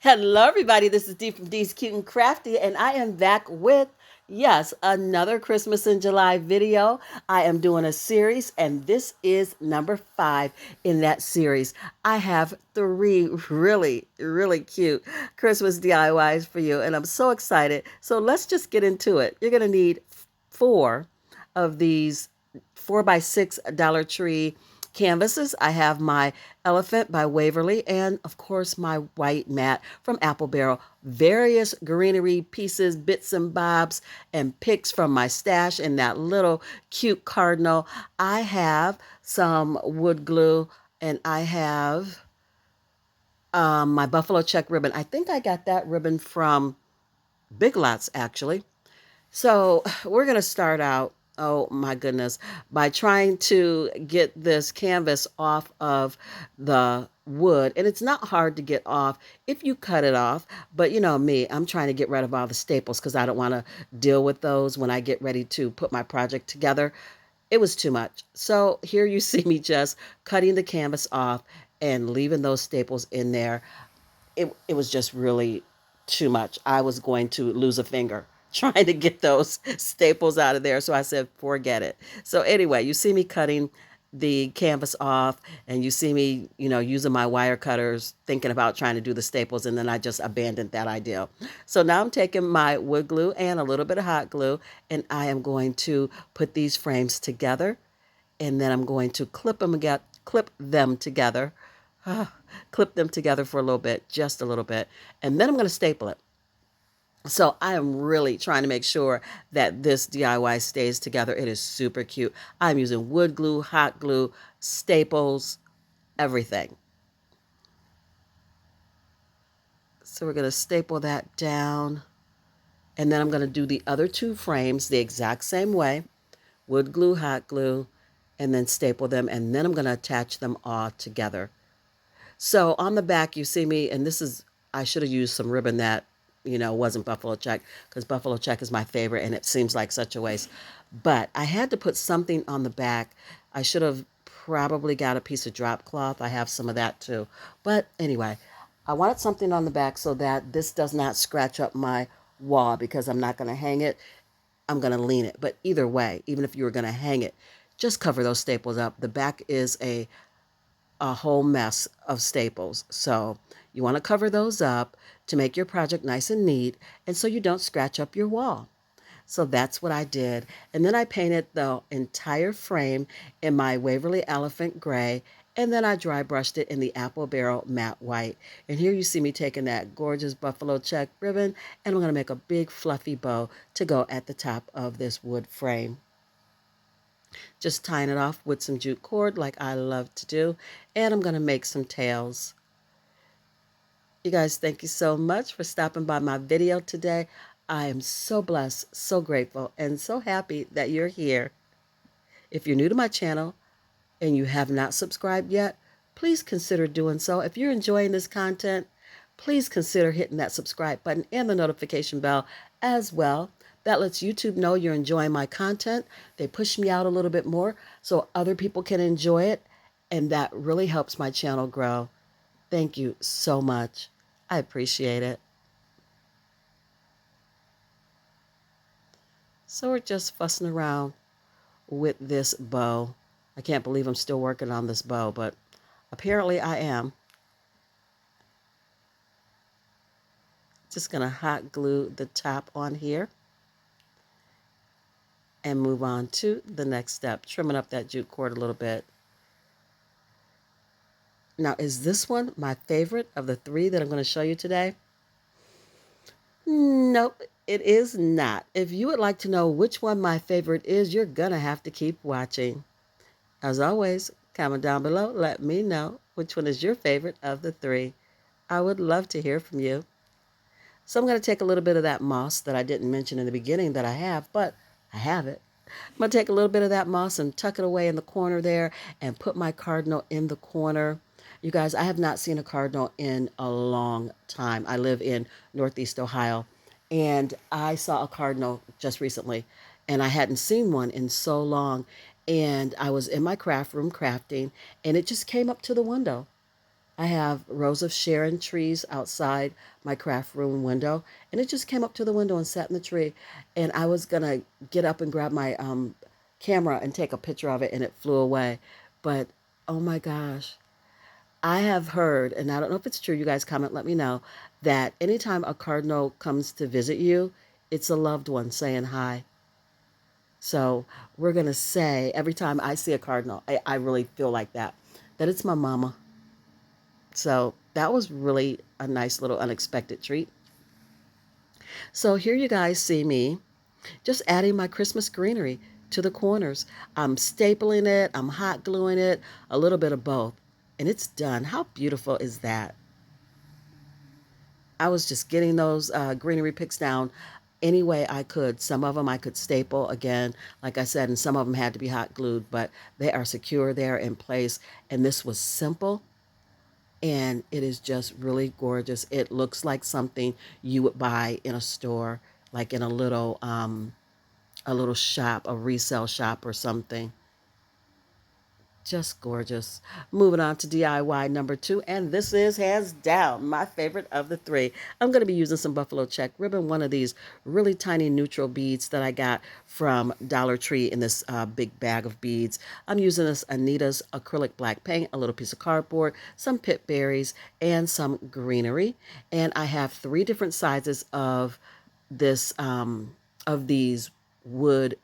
Hello, everybody. This is Dee from Dee's Cute and Crafty, and I am back with, yes, another Christmas in July video. I am doing a series, and this is number 5 in that series. I have 3 really cute Christmas DIYs for you, and I'm so excited. So let's just get into it. You're going to need 4 of these 4x6 Dollar Tree canvases. I have my Elephant by Waverly and, of course, my white mat from Apple Barrel. Various greenery pieces, bits and bobs, and picks from my stash and that little cute cardinal. I have some wood glue and I have my buffalo check ribbon. I think I got that ribbon from Big Lots, actually. So we're going to start out, oh my goodness, by trying to get this canvas off of the wood. And it's not hard to get off if you cut it off. But you know me, I'm trying to get rid of all the staples because I don't want to deal with those when I get ready to put my project together. It was too much. So here you see me just cutting the canvas off and leaving those staples in there. It was just really too much. I was going to lose a finger trying to get those staples out of there. So I said, forget it. So anyway, you see me cutting the canvas off and you see me, using my wire cutters, thinking about trying to do the staples. And then I just abandoned that idea. So now I'm taking my wood glue and a little bit of hot glue and I am going to put these frames together and then I'm going to clip them together. Clip them together for a little bit, just a little bit, and then I'm going to staple it. So I am really trying to make sure that this DIY stays together. It is super cute. I'm using wood glue, hot glue, staples, everything. So we're going to staple that down. And then I'm going to do the other 2 frames the exact same way. Wood glue, hot glue, and then staple them. And then I'm going to attach them all together. So on the back, you see me, and I should have used some ribbon that, wasn't buffalo check, because buffalo check is my favorite, and it seems like such a waste. But I had to put something on the back. I should have probably got a piece of drop cloth. I have some of that too. But anyway, I wanted something on the back so that this does not scratch up my wall, because I'm not going to hang it. I'm going to lean it. But either way, even if you were going to hang it, just cover those staples up. The back is a whole mess of staples. So you want to cover those up to make your project nice and neat and so you don't scratch up your wall. So that's what I did. And then I painted the entire frame in my Waverly Elephant Gray, and then I dry brushed it in the Apple Barrel Matte White. And here you see me taking that gorgeous buffalo check ribbon, and I'm going to make a big fluffy bow to go at the top of this wood frame. Just tying it off with some jute cord like I love to do. And I'm going to make some tails. You guys, thank you so much for stopping by my video today. I am so blessed, so grateful, and so happy that you're here. If you're new to my channel and you have not subscribed yet, please consider doing so. If you're enjoying this content, please consider hitting that subscribe button and the notification bell as well. That lets YouTube know you're enjoying my content. They push me out a little bit more so other people can enjoy it, and that really helps my channel grow. Thank you so much. I appreciate it. So we're just fussing around with this bow. I can't believe I'm still working on this bow, but apparently I am. Just going to hot glue the top on here and move on to the next step, trimming up that jute cord a little bit. Now, is this one my favorite of the 3 that I'm going to show you today? Nope, it is not. If you would like to know which one my favorite is, you're going to have to keep watching. As always, comment down below. Let me know which one is your favorite of the 3. I would love to hear from you. So I'm going to take a little bit of that moss that I didn't mention in the beginning that I have, but I have it. I'm going to take a little bit of that moss and tuck it away in the corner there and put my cardinal in the corner. You guys, I have not seen a cardinal in a long time. I live in Northeast Ohio, and I saw a cardinal just recently, and I hadn't seen one in so long. And I was in my craft room crafting, and it just came up to the window. I have rows of Sharon trees outside my craft room window, and it just came up to the window and sat in the tree. And I was gonna get up and grab my camera and take a picture of it, and it flew away. But oh my gosh, I have heard, and I don't know if it's true, you guys comment, let me know, that anytime a cardinal comes to visit you, it's a loved one saying hi. So we're going to say, every time I see a cardinal, I really feel like that it's my mama. So that was really a nice little unexpected treat. So here you guys see me just adding my Christmas greenery to the corners. I'm stapling it, I'm hot gluing it, a little bit of both. And it's done. How beautiful is that? I was just getting those greenery picks down any way I could. Some of them I could staple again, like I said, and some of them had to be hot glued, but they are secure there in place. And this was simple, and it is just really gorgeous. It looks like something you would buy in a store, like in a little shop, a resale shop or something. Just gorgeous. Moving on to DIY number 2, and this is hands down my favorite of the three. I'm going to be using some buffalo check ribbon, one of these really tiny neutral beads that I got from Dollar Tree in this big bag of beads. I'm using this Anita's acrylic black paint, a little piece of cardboard, some pip berries, and some greenery. And I have 3 different sizes this of these wood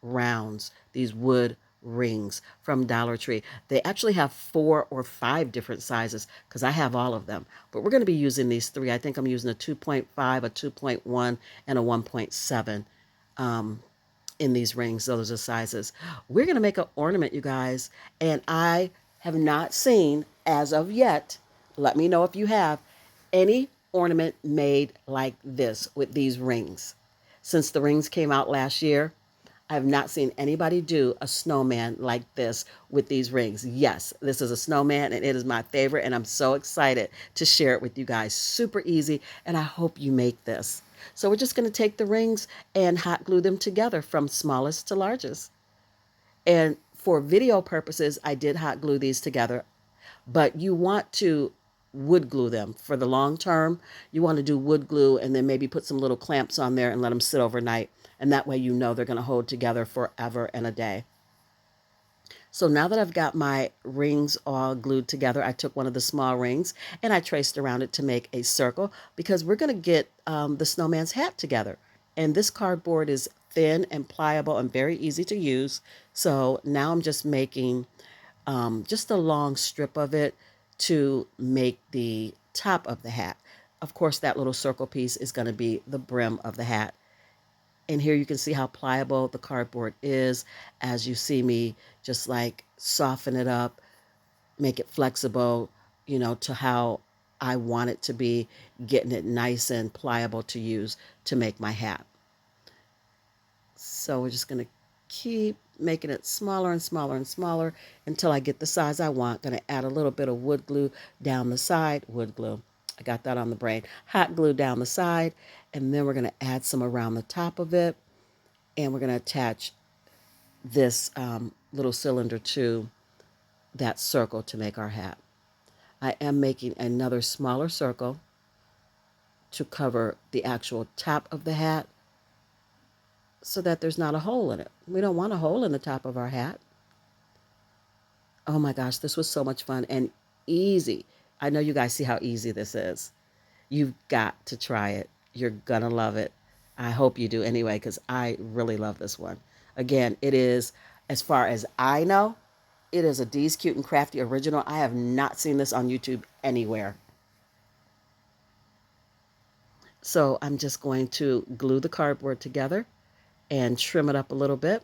rounds, these wood rings from Dollar Tree. They actually have 4 or 5 different sizes because I have all of them. But we're going to be using these 3. I think I'm using a 2.5, a 2.1, and a 1.7 in these rings. Those are sizes. We're going to make an ornament, you guys. And I have not seen, as of yet, let me know if you have, any ornament made like this with these rings. Since the rings came out last year, I have not seen anybody do a snowman like this with these rings. Yes, this is a snowman and it is my favorite, and I'm so excited to share it with you guys. Super easy, and I hope you make this. So we're just going to take the rings and hot glue them together from smallest to largest. And for video purposes, I did hot glue these together, but you want to wood glue them for the long term. You want to do wood glue and then maybe put some little clamps on there and let them sit overnight. And that way you know they're going to hold together forever and a day. So now that I've got my rings all glued together, I took one of the small rings and I traced around it to make a circle because we're going to get the snowman's hat together. And this cardboard is thin and pliable and very easy to use. So now I'm just making just a long strip of it to make the top of the hat. Of course, that little circle piece is going to be the brim of the hat. And here you can see how pliable the cardboard is as you see me just like soften it up, make it flexible, to how I want it to be, getting it nice and pliable to use to make my hat. So we're just going to keep making it smaller and smaller and smaller until I get the size I want. Going to add a little bit of wood glue down the side. Wood glue. I got that on the brain. Hot glue down the side. And then we're going to add some around the top of it. And we're going to attach this little cylinder to that circle to make our hat. I am making another smaller circle to cover the actual top of the hat so that there's not a hole in it. We don't want a hole in the top of our hat. Oh my gosh, this was so much fun and easy. I know you guys see how easy this is. You've got to try it. You're going to love it. I hope you do anyway, because I really love this one. Again, it is, as far as I know, it is a D's Cute and Crafty original. I have not seen this on YouTube anywhere. So I'm just going to glue the cardboard together and trim it up a little bit.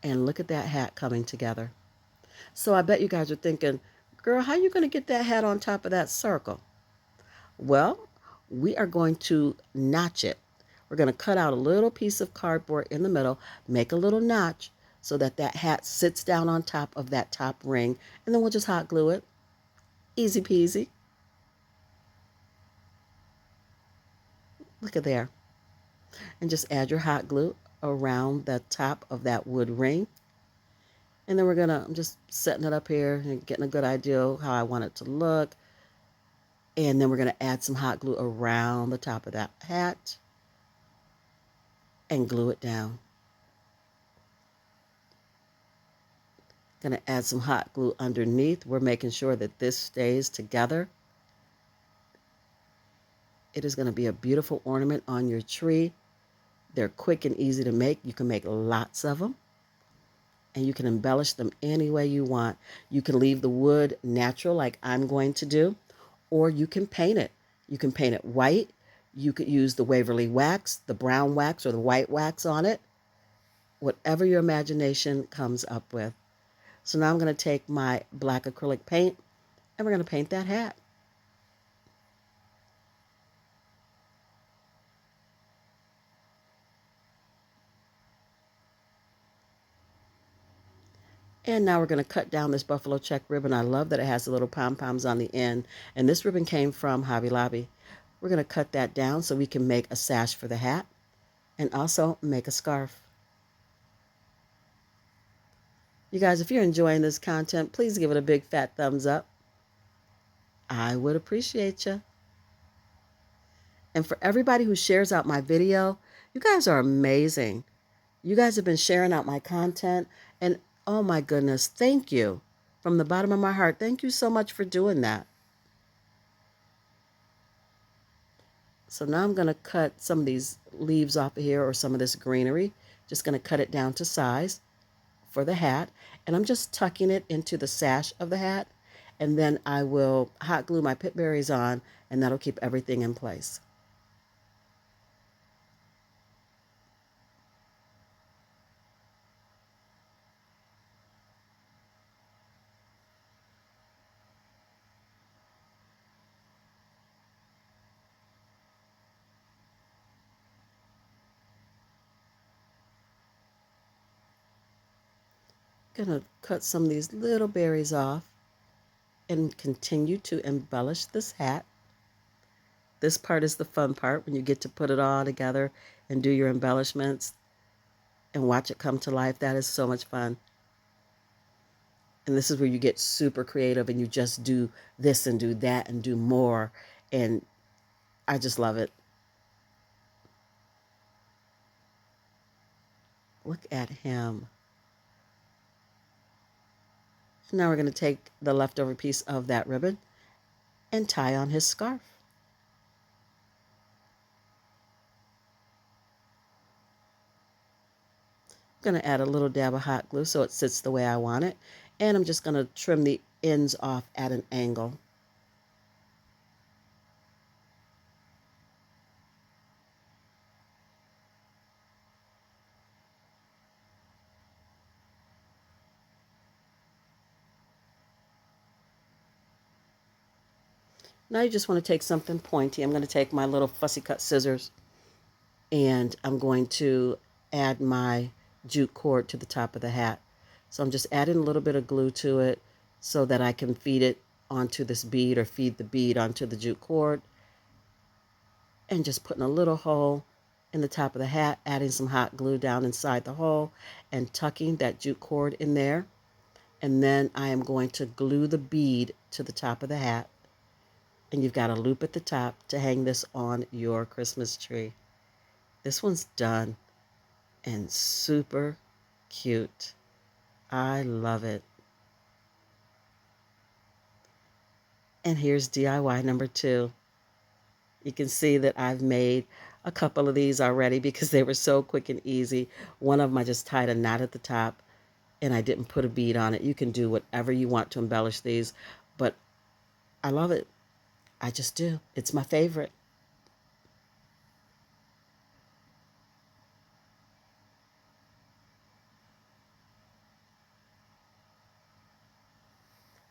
And look at that hat coming together. So I bet you guys are thinking, girl, how are you going to get that hat on top of that circle? Well, we are going to notch it. We're going to cut out a little piece of cardboard in the middle, make a little notch so that that hat sits down on top of that top ring, and then we'll just hot glue it. Easy peasy. Look at there. And just add your hot glue around the top of that wood ring. And then I'm just setting it up here and getting a good idea of how I want it to look. And then we're going to add some hot glue around the top of that hat and glue it down. Going to add some hot glue underneath. We're making sure that this stays together. It is going to be a beautiful ornament on your tree. They're quick and easy to make. You can make lots of them, and you can embellish them any way you want. You can leave the wood natural like I'm going to do, or you can paint it. You can paint it white. You could use the Waverly wax, the brown wax, or the white wax on it, whatever your imagination comes up with. So now I'm going to take my black acrylic paint, and we're going to paint that hat. And now we're going to cut down this buffalo check ribbon. I love that it has the little pom-poms on the end. And this ribbon came from Hobby Lobby. We're going to cut that down so we can make a sash for the hat and also make a scarf. You guys, if you're enjoying this content, please give it a big fat thumbs up. I would appreciate you. And for everybody who shares out my video, you guys are amazing. You guys have been sharing out my content, and oh my goodness, thank you. From the bottom of my heart, thank you so much for doing that. So now I'm going to cut some of these leaves off of here, or some of this greenery. Just going to cut it down to size for the hat. And I'm just tucking it into the sash of the hat. And then I will hot glue my pip berries on, and that'll keep everything in place. Gonna cut some of these little berries off and continue to embellish this hat. This part is the fun part, when you get to put it all together and do your embellishments and watch it come to life. That is so much fun. And this is where you get super creative and you just do this and do that and do more. And I just love it. Look at him. Now we're going to take the leftover piece of that ribbon and tie on his scarf. I'm going to add a little dab of hot glue so it sits the way I want it. And I'm just going to trim the ends off at an angle. Now you just want to take something pointy. I'm going to take my little fussy cut scissors, and I'm going to add my jute cord to the top of the hat. So I'm just adding a little bit of glue to it so that I can feed it onto this bead, or feed the bead onto the jute cord. And just putting a little hole in the top of the hat, adding some hot glue down inside the hole and tucking that jute cord in there. And then I am going to glue the bead to the top of the hat. And you've got a loop at the top to hang this on your Christmas tree. This one's done and super cute. I love it. And here's DIY number 2. You can see that I've made a couple of these already because they were so quick and easy. One of them I just tied a knot at the top and I didn't put a bead on it. You can do whatever you want to embellish these, but I love it. I just do. It's my favorite.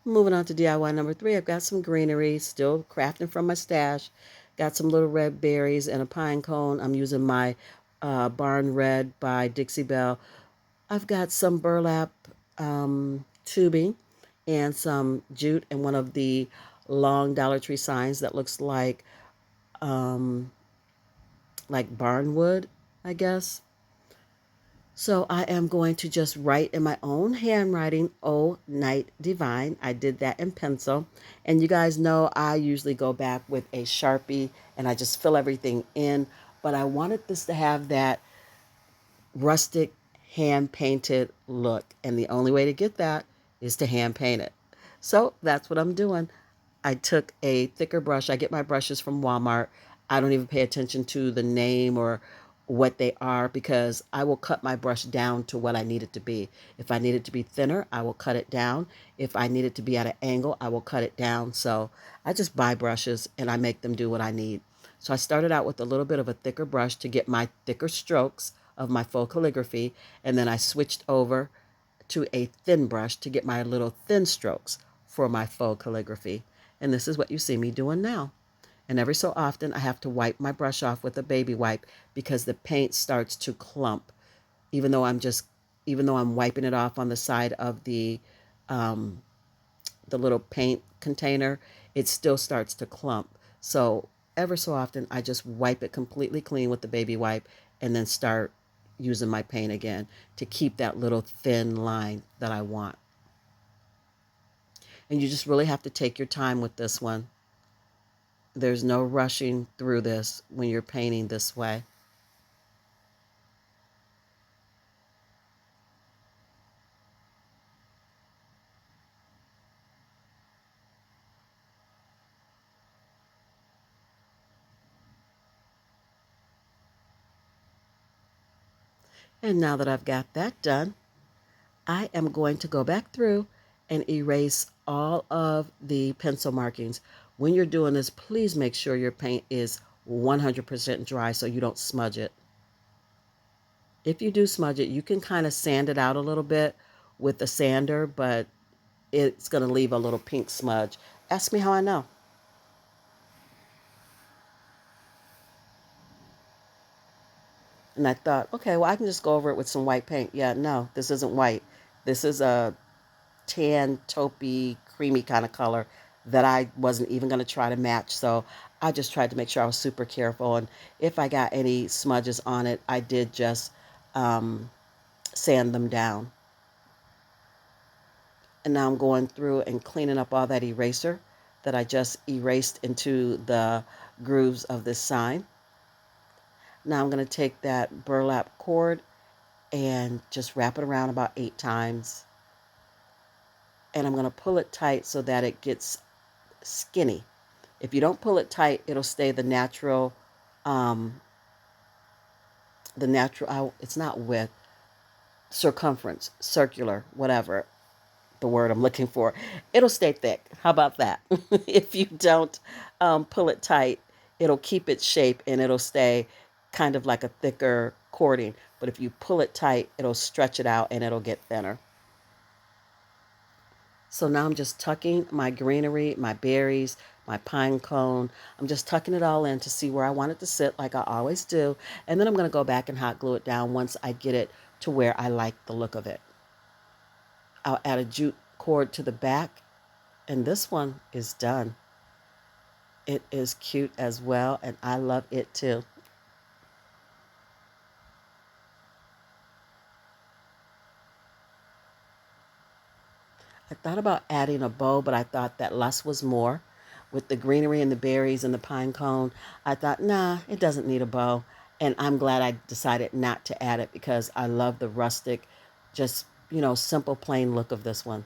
Moving on to DIY number 3, I've got some greenery, still crafting from my stash. Got some little red berries and a pine cone. I'm using my Barn Red by Dixie Belle. I've got some burlap tubing and some jute and one of the long DollarTree signs that looks like barnwood, I guess. So I am going to just write in my own handwriting, "Oh Night Divine." I did that in pencil. And you guys know I usually go back with a Sharpie and I just fill everything in. But I wanted this to have that rustic hand painted look. And the only way to get that is to hand paint it. So that's what I'm doing. I took a thicker brush. I get my brushes from Walmart. I don't even pay attention to the name or what they are because I will cut my brush down to what I need it to be. If I need it to be thinner, I will cut it down. If I need it to be at an angle, I will cut it down. So I just buy brushes and I make them do what I need. So I started out with a little bit of a thicker brush to get my thicker strokes of my faux calligraphy, and then I switched over to a thin brush to get my little thin strokes for my faux calligraphy. And this is what you see me doing now. And every so often I have to wipe my brush off with a baby wipe because the paint starts to clump. Even though I'm wiping it off on the side of um, the little paint container, it still starts to clump. So ever so often I just wipe it completely clean with the baby wipe and then start using my paint again to keep that little thin line that I want. And you just really have to take your time with this one. There's no rushing through this when you're painting this way. And now that I've got that done, I am going to go back through and erase all of the pencil markings. When you're doing this, please make sure your paint is 100% dry so you don't smudge it. If you do smudge it, you can kind of sand it out a little bit with the sander, but it's going to leave a little pink smudge. Ask me how I know. And I thought, okay, well, I can just go over it with some white paint. Yeah, no, this isn't white. This is a tan, taupey, creamy kind of color that I wasn't even going to try to match. So I just tried to make sure I was super careful. And if I got any smudges on it, I did just um, sand them down. And now I'm going through and cleaning up all that eraser that I just erased into the grooves of this sign. Now I'm going to take that burlap cord and just wrap it around about 8 times. And I'm going to pull it tight so that it gets skinny. If you don't pull it tight, it'll stay um, it's not width, circumference, circular, whatever the word I'm looking for. It'll stay thick. How about that? If you don't pull it tight, it'll keep its shape and it'll stay kind of like a thicker cording. But if you pull it tight, it'll stretch it out and it'll get thinner. So now I'm just tucking my greenery, my berries, my pine cone. I'm just tucking it all in to see where I want it to sit like I always do. And then I'm going to go back and hot glue it down once I get it to where I like the look of it. I'll add a jute cord to the back, and this one is done. It is cute as well, and I love it too. I thought about adding a bow, but I thought that less was more. With the greenery and the berries and the pine cone, I thought, nah, it doesn't need a bow. And I'm glad I decided not to add it because I love the rustic, just, simple, plain look of this one.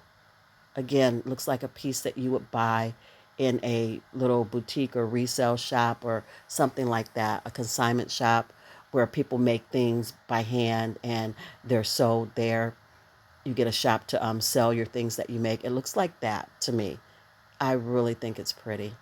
Again, looks like a piece that you would buy in a little boutique or resale shop or something like that, a consignment shop where people make things by hand and they're sold there. You get a shop to sell your things that you make. It looks like that to me. I really think it's pretty.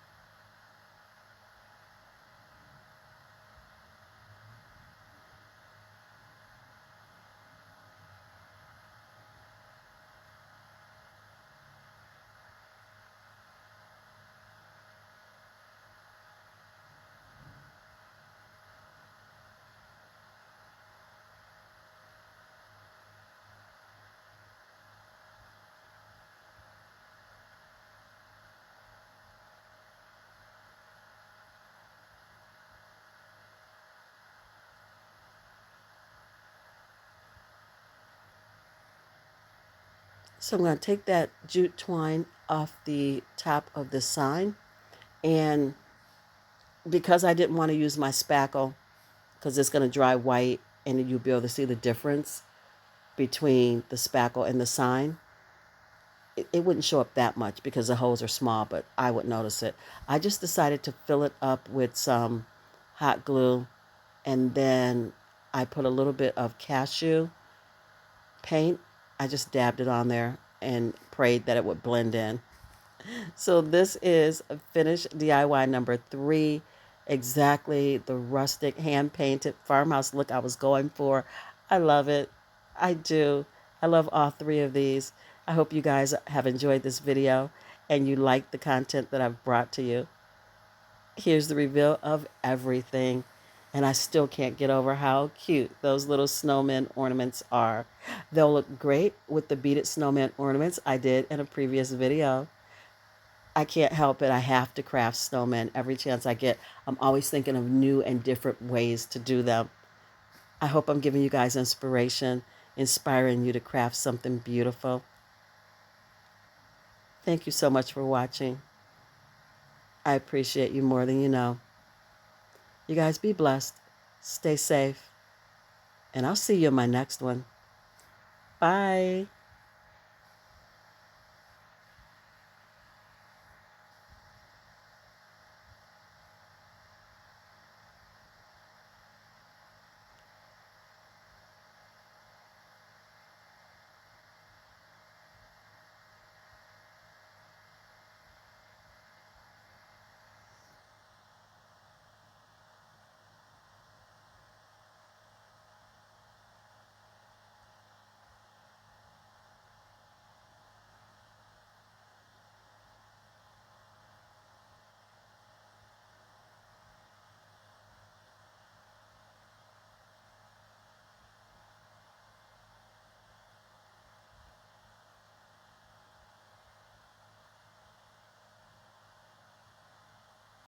So I'm going to take that jute twine off the top of the sign. And because I didn't want to use my spackle, because it's going to dry white and you'll be able to see the difference between the spackle and the sign, it wouldn't show up that much because the holes are small, but I would notice it. I just decided to fill it up with some hot glue, and then I put a little bit of cashew paint. I just dabbed it on there and prayed that it would blend in. So this is finished DIY number 3. Exactly the rustic hand-painted farmhouse look I was going for. I love it. I do. I love all 3 of these. I hope you guys have enjoyed this video and you like the content that I've brought to you. Here's the reveal of everything. And I still can't get over how cute those little snowman ornaments are. They'll look great with the beaded snowman ornaments I did in a previous video. I can't help it. I have to craft snowmen every chance I get. I'm always thinking of new and different ways to do them. I hope I'm giving you guys inspiration, inspiring you to craft something beautiful. Thank you so much for watching. I appreciate you more than you know. You guys be blessed. Stay safe. And I'll see you in my next one. Bye.